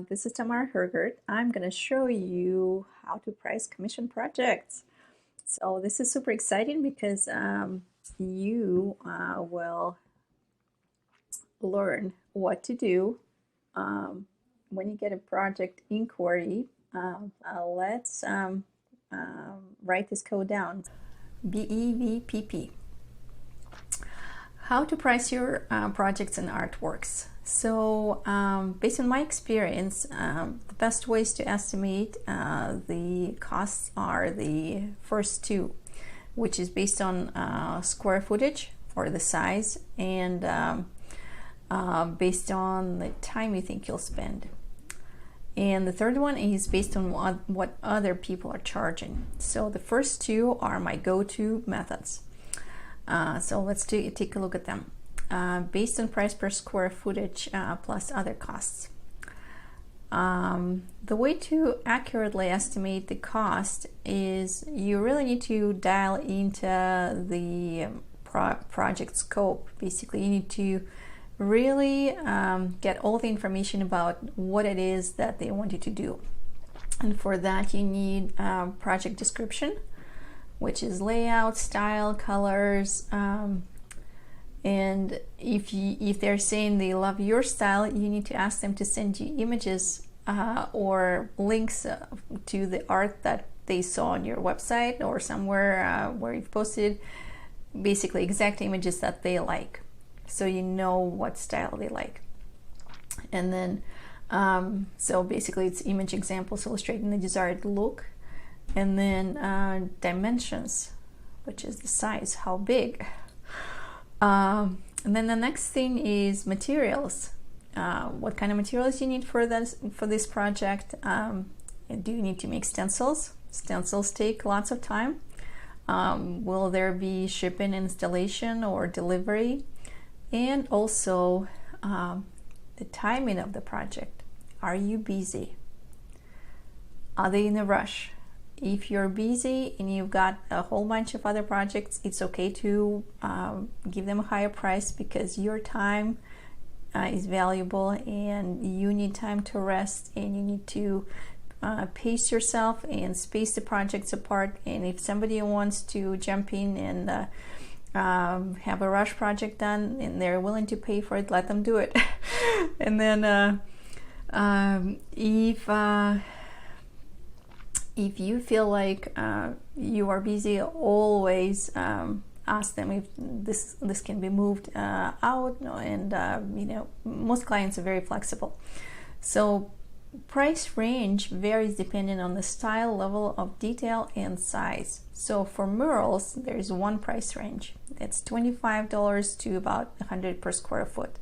This is Tamara Hergert. I'm going to show you how to price commission projects. So this is super exciting because you will learn what to do when you get a project inquiry. Let's write this code down. BEVPP. How to price your projects and artworks. So based on my experience, the best ways to estimate the costs are the first two, which is based on square footage or the size, and based on the time you think you'll spend. And the third one is based on what other people are charging. So the first two are my go-to methods. So let's take a look at them. Based on price per square footage plus other costs. The way to accurately estimate the cost is you really need to dial into the project scope. Basically, you need to really get all the information about what it is that they want you to do. And for that, you need project description, which is layout, style, colors, and if they're saying they love your style, you need to ask them to send you images or links to the art that they saw on your website or somewhere where you've posted, basically exact images that they like, so you know what style they like. And then so basically it's image examples illustrating the desired look. And then dimensions, which is the size, how big. And then the next thing is materials. What kind of materials you need for this project? Do you need to make stencils? Stencils take lots of time. Will there be shipping, installation, or delivery? And also the timing of the project. Are you busy? Are they in a rush? If you're busy and you've got a whole bunch of other projects, it's okay to give them a higher price, because your time is valuable and you need time to rest, and you need to pace yourself and space the projects apart. And if somebody wants to jump in and have a rush project done and they're willing to pay for it, let them do it. And then if you feel like you are busy, always ask them if this can be moved out. And you know, most clients are very flexible. So price range varies depending on the style, level of detail, and size. So for murals, there's one price range. It's $25 to about $100 per square foot.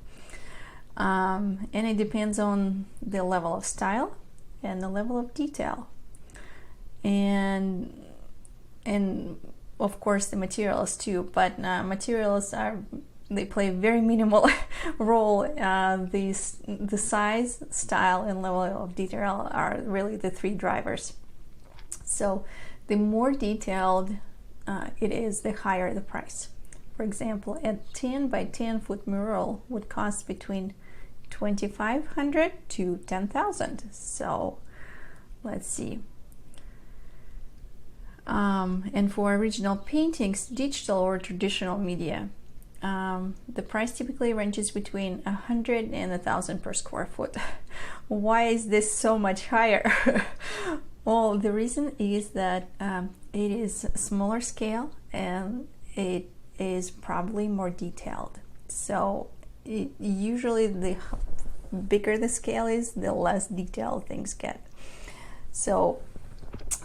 And it depends on the level of style and the level of detail. And of course the materials too, but materials they play a very minimal role. The size, style, and level of detail are really the three drivers. So the more detailed it is, the higher the price. For example, a 10 by 10 foot mural would cost between $2,500 to $10,000. So let's see. And for original paintings, digital or traditional media, the price typically ranges between $100 and $1,000 per square foot. Why is this so much higher? Well, the reason is that it is smaller scale and it is probably more detailed. So usually the bigger the scale is, the less detailed things get. So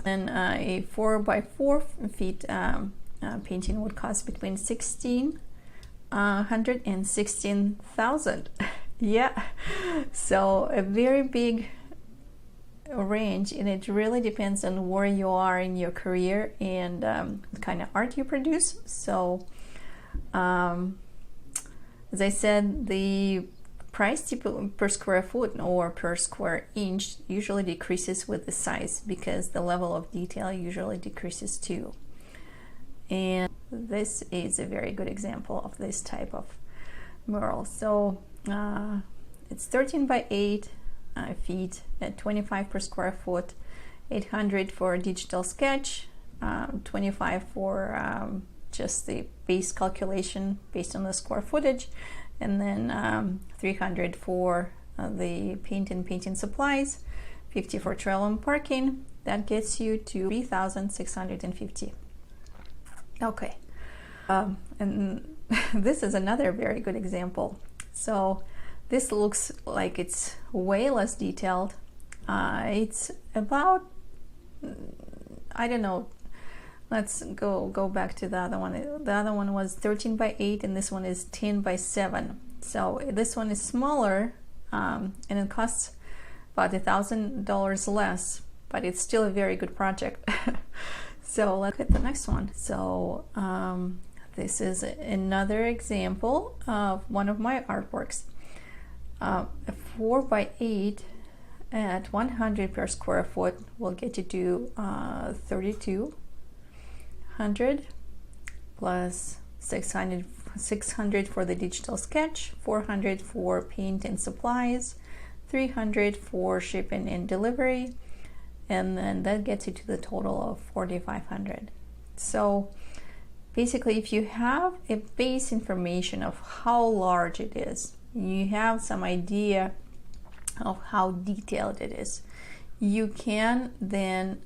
then a 4 by 4 feet painting would cost between $1,600 and $16,000. Yeah, so a very big range, and it really depends on where you are in your career and the kind of art you produce. So as I said, the price per square foot or per square inch usually decreases with the size, because the level of detail usually decreases too. And this is a very good example of this type of mural. So it's 13 by 8 feet at 25 per square foot, 800 for a digital sketch, 25 for just the base calculation based on the square footage, and then 300 for the paint and painting supplies, 50 for trail and parking. That gets you to 3,650. Okay, and this is another very good example. So this looks like it's way less detailed. It's about, I don't know, let's go back to the other one. The other one was 13 by 8 and this one is 10 by 7. So this one is smaller, and it costs about $1,000 less, but it's still a very good project. So let's look at the next one. So this is another example of one of my artworks. A 4 by 8 at 100 per square foot will get you to 3,200 plus 600 for the digital sketch, 400 for paint and supplies, 300 for shipping and delivery, and then that gets you to the total of 4,500. So basically, if you have a base information of how large it is, you have some idea of how detailed it is, you can then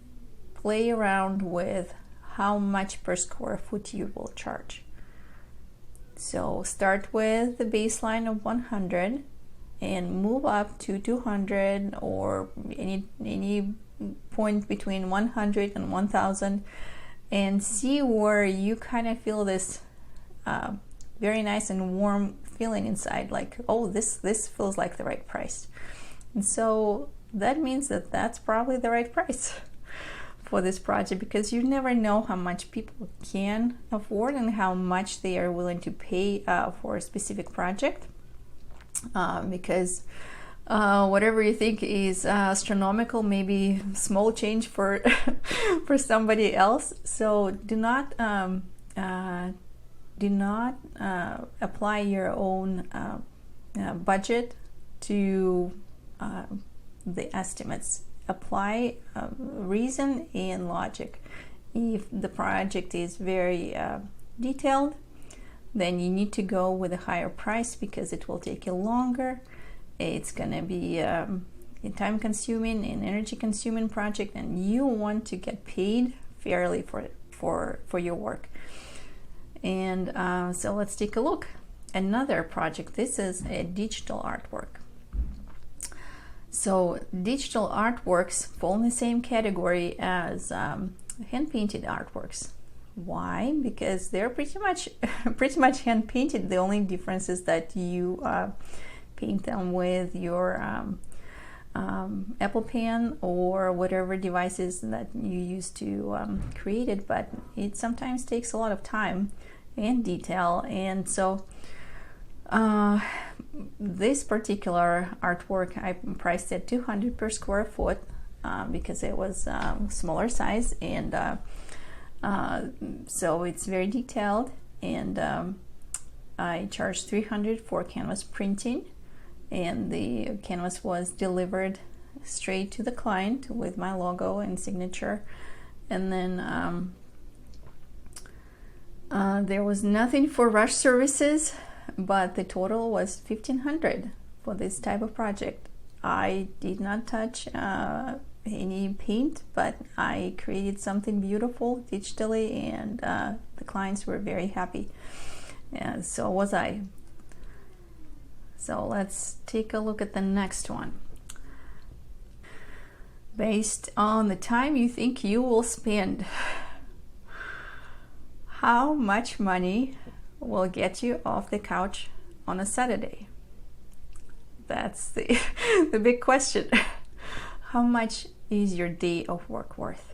play around with how much per square foot you will charge. So start with the baseline of 100 and move up to 200 or any point between 100 and 1,000, and see where you kind of feel this very nice and warm feeling inside, like, oh, this feels like the right price. And so that means that that's probably the right price for this project, because you never know how much people can afford and how much they are willing to pay for a specific project, because whatever you think is astronomical may be small change for for somebody else. So do not apply your own budget to the estimates. Apply reason and logic. If the project is very detailed, then you need to go with a higher price because it will take you longer. It's going to be a time consuming and energy consuming project, and you want to get paid fairly for your work. And so let's take a look. Another project. This is a digital artwork. So digital artworks fall in the same category as hand-painted artworks. Why? Because they're pretty much hand-painted. The only difference is that you paint them with your Apple Pen or whatever devices that you use to create it, but it sometimes takes a lot of time and detail. And so this particular artwork I priced at 200 per square foot because it was smaller size, and so it's very detailed, and I charged 300 for canvas printing, and the canvas was delivered straight to the client with my logo and signature. And then there was nothing for rush services, but the total was 1,500 for this type of project. I did not touch any paint, but I created something beautiful digitally, and the clients were very happy, and so was I. So let's take a look at the next one. Based on the time you think you will spend, how much money will get you off the couch on a Saturday? That's the big question. How much is your day of work worth?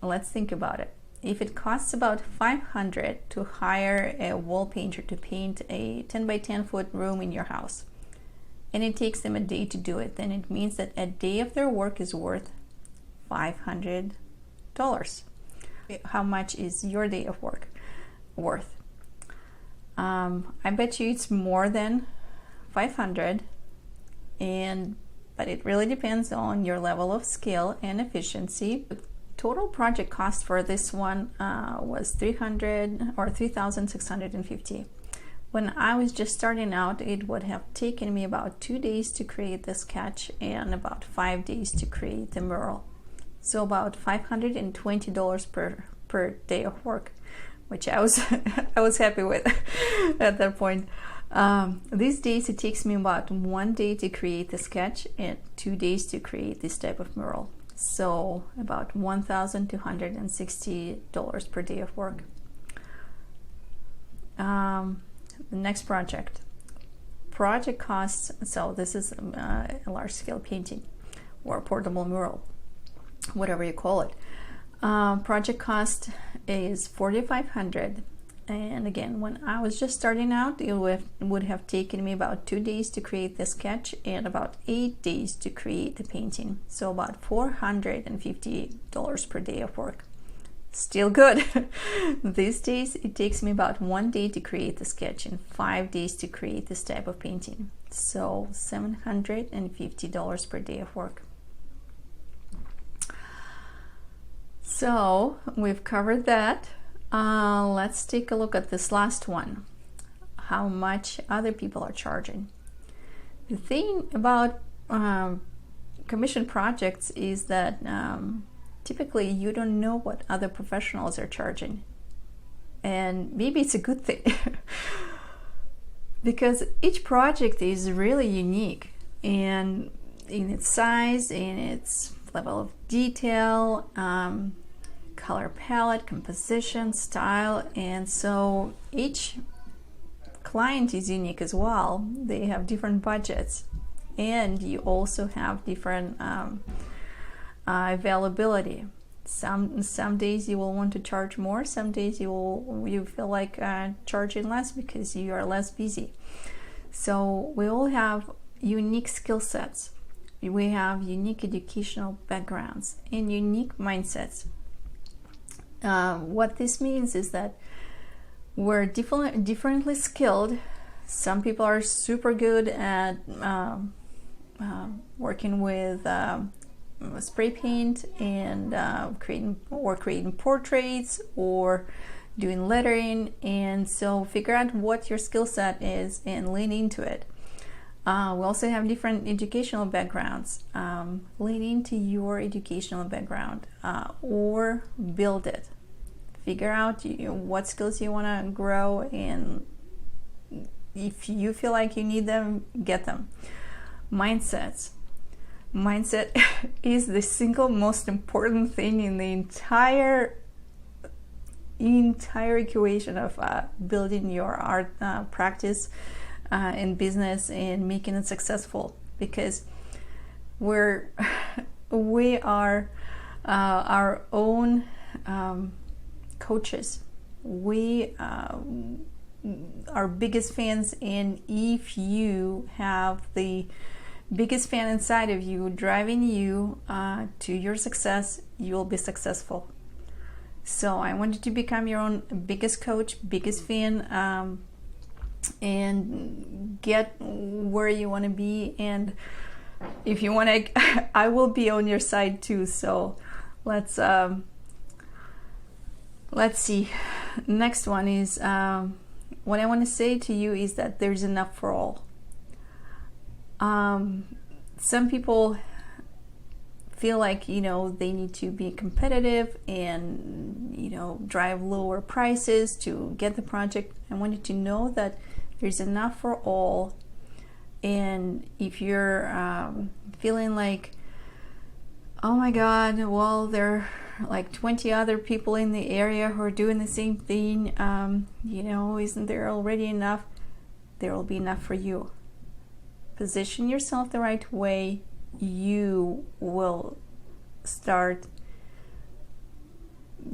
Let's think about it. If it costs about $500 to hire a wall painter to paint a 10 by 10 foot room in your house, and it takes them a day to do it, then it means that a day of their work is worth $500. How much is your day of work worth? I bet you it's more than 500, and but it really depends on your level of skill and efficiency. The total project cost for this one was $300 or $3,650. When I was just starting out, it would have taken me about 2 days to create the sketch and about 5 days to create the mural. So about $520 per day of work, which I was happy with at that point. These days it takes me about 1 day to create the sketch and 2 days to create this type of mural. So about $1,260 per day of work. The next project costs, so this is a large scale painting or portable mural, whatever you call it. Project cost is $4,500, and again, when I was just starting out, it would have taken me about 2 days to create the sketch and about 8 days to create the painting, so about $450 per day of work. Still good. These days it takes me about 1 day to create the sketch and 5 days to create this type of painting, so $750 per day of work. So we've covered that. Let's take a look at this last one, how much other people are charging. The thing about commission projects is that typically you don't know what other professionals are charging, and maybe it's a good thing because each project is really unique and in its size, in its level of detail, color palette, composition, style, and so each client is unique as well. They have different budgets, and you also have different availability. Some days you will want to charge more, some days you feel like charging less because you are less busy. So we all have unique skill sets, we have unique educational backgrounds and unique mindsets. What this means is that we're differently skilled. Some people are super good at working with spray paint and creating portraits or doing lettering, and so figure out what your skill set is and lean into it. We also have different educational backgrounds. Lean into your educational background or build it. Figure out what skills you want to grow, and if you feel like you need them, get them. Mindset is the single most important thing in the entire equation of building your art practice and business and making it successful, because we are our own coaches. We are biggest fans, and if you have the biggest fan inside of you driving you to your success, you'll be successful. So I want you to become your own biggest coach, biggest fan, and get where you want to be. And if you want to, I will be on your side too. So let's see. Next one is what I want to say to you is that there's enough for all. Some people feel like they need to be competitive and drive lower prices to get the project. I want you to know that there's enough for all, and if you're feeling like, oh my god, well, there are like 20 other people in the area who are doing the same thing, isn't there already enough? There will be enough for you. Position yourself the right way, you will start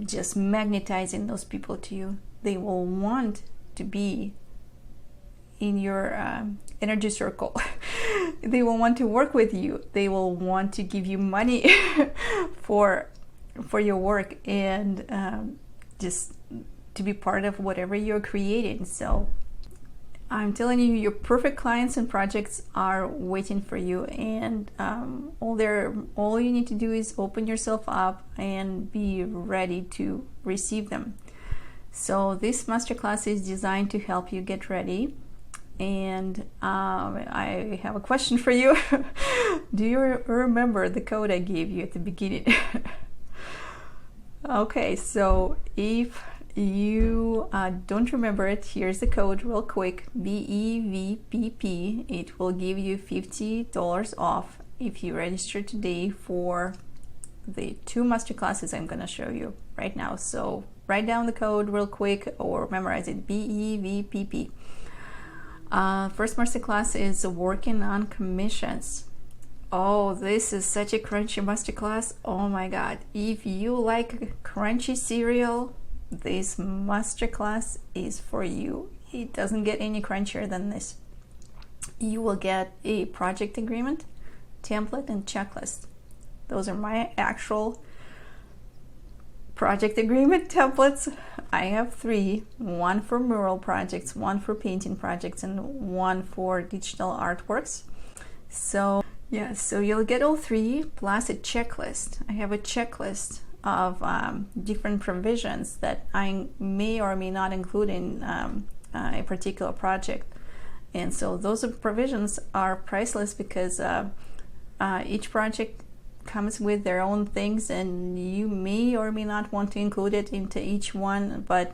just magnetizing those people to you. They will want to be in your energy circle. They will want to work with you. They will want to give you money for your work and just to be part of whatever you're creating. So I'm telling you, your perfect clients and projects are waiting for you, and all you need to do is open yourself up and be ready to receive them. So this masterclass is designed to help you get ready. And I have a question for you. Do you remember the code I gave you at the beginning? Okay, so if you don't remember it, here's the code real quick: BEVPP. It will give you $50 off if you register today for the 2 masterclasses I'm going to show you right now. So write down the code real quick or memorize it: BEVPP. First masterclass is working on commissions. Oh, this is such a crunchy masterclass. Oh my god, if you like crunchy cereal, this masterclass is for you. It doesn't get any crunchier than this. You will get a project agreement, template, and checklist. Those are my actual project agreement templates. I have 3, one for mural projects, one for painting projects, and one for digital artworks. So yeah, so you'll get all 3 plus a checklist. I have a checklist of different provisions that I may or may not include in a particular project. And so those provisions are priceless because each project comes with their own things, and you may or may not want to include it into each one, but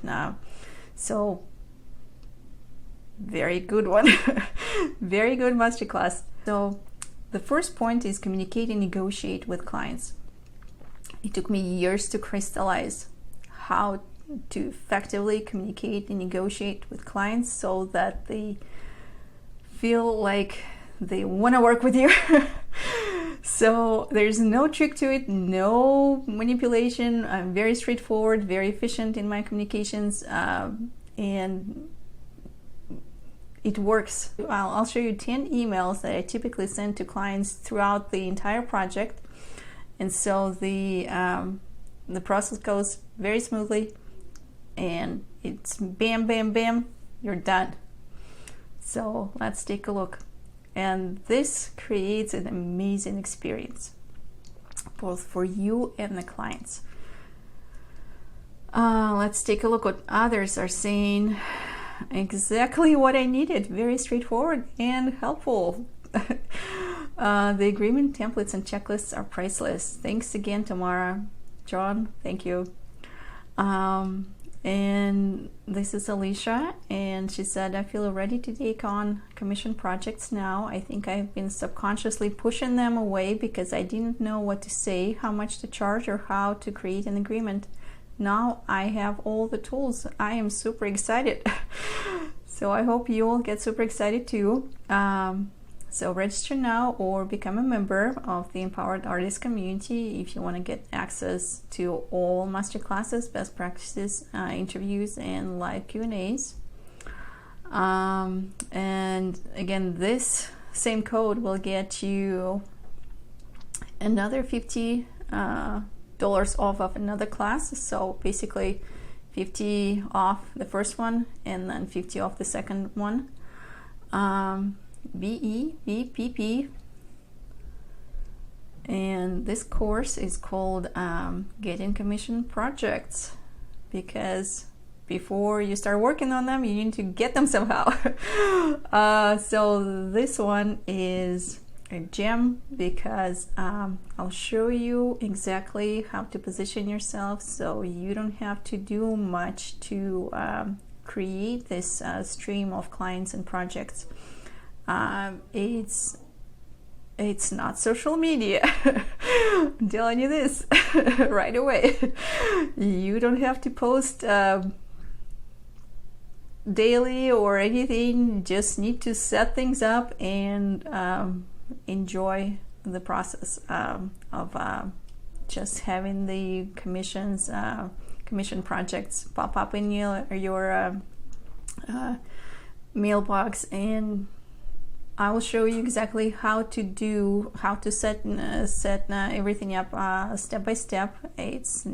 so very good one. Very good masterclass. So the first point is communicate and negotiate with clients. It took me years to crystallize how to effectively communicate and negotiate with clients so that they feel like they want to work with you. So there's no trick to it, no manipulation. I'm very straightforward, very efficient in my communications, and it works. I'll show you 10 emails that I typically send to clients throughout the entire project, and so the process goes very smoothly, and it's bam, bam, bam, you're done. So let's take a look. And this creates an amazing experience, both for you and the clients. Let's take a look what others are saying. Exactly what I needed. Very straightforward and helpful. The agreement templates and checklists are priceless. Thanks again, Tamara. John, thank you. And this is Alicia, and she said, I feel ready to take on commission projects now. I think I've been subconsciously pushing them away because I didn't know what to say, how much to charge, or how to create an agreement. Now I have all the tools. I am super excited. So I hope you all get super excited too. So register now or become a member of the Empowered Artist community if you want to get access to all masterclasses, best practices, interviews, and live Q&As. And again, this same code will get you another $50 off of another class. So basically 50 off the first one and then 50 off the second one. BEVPP, and this course is called Getting Commission Projects, because before you start working on them you need to get them somehow. So this one is a gem because I'll show you exactly how to position yourself so you don't have to do much to create this stream of clients and projects. It's not social media. I'm telling you this right away. You don't have to post daily or anything. Just need to set things up and enjoy the process of just having the commission projects pop up in your mailbox, and I will show you exactly how to set everything up step by step. It's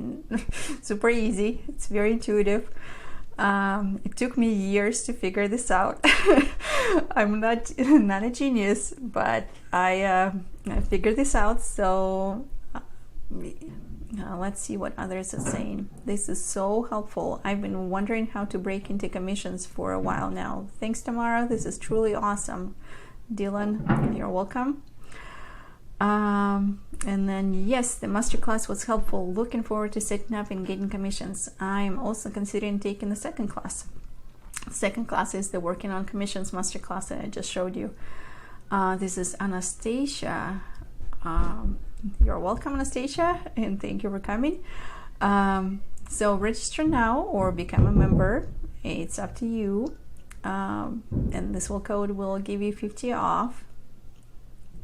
super easy. It's very intuitive. It took me years to figure this out. I'm not a genius, but I figured this out. So let's see what others are saying. This is so helpful. I've been wondering how to break into commissions for a while now. Thanks, Tamara. This is truly awesome. Dylan, you're welcome. And then, yes, the masterclass was helpful. Looking forward to setting up and getting commissions. I'm also considering taking the second class. Second class is the Working on Commissions masterclass that I just showed you. This is Anastasia. You're welcome, Anastasia, and thank you for coming. So register now or become a member. It's up to you. And this code will give you 50 off.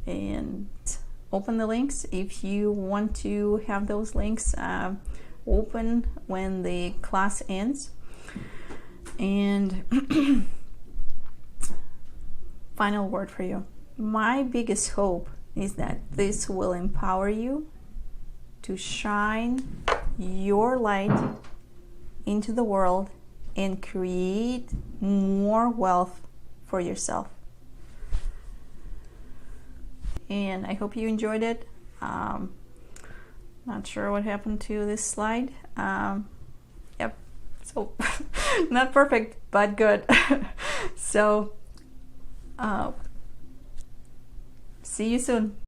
And open the links if you want to have those links open when the class ends. And final word for you. My biggest hope is that this will empower you to shine your light into the world and create more wealth for yourself. And I hope you enjoyed it. Not sure what happened to this slide. Yep, so not perfect, but good. So see you soon.